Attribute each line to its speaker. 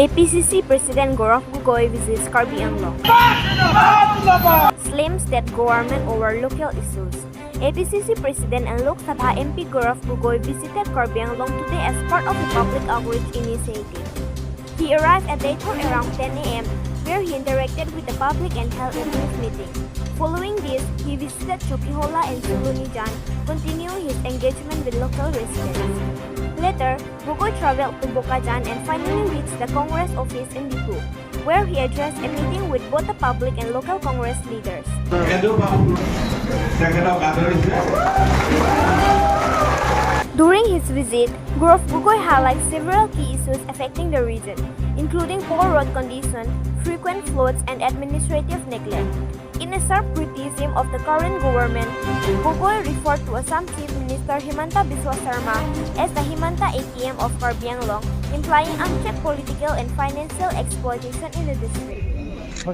Speaker 1: APCC President Gaurav Gogoi visits Karbi Anglong. Slams that government over local issues. APCC President and Lok Sabha MP Gaurav Gogoi visited Karbi Anglong today as part of a public outreach initiative. He arrived at the airport around 10 a.m., where he interacted with the public and held a brief meeting. Following this, he visited Chukihola and Sulunijan, continuing his engagement with local residents. Later, Gogoi traveled to Bokajan and finally reached the Congress office in Dipu, where he addressed a meeting with both the public and local Congress leaders. During his visit, Gaurav Gogoi highlighted several key issues affecting the region, including poor road condition, frequent floods, and administrative neglect. In a sharp criticism of the current government, Gogoi referred to Assam Chief Minister Himanta Biswa Sarma as the Himanta ATM of Karbi Anglong, implying unchecked political and financial exploitation in the district.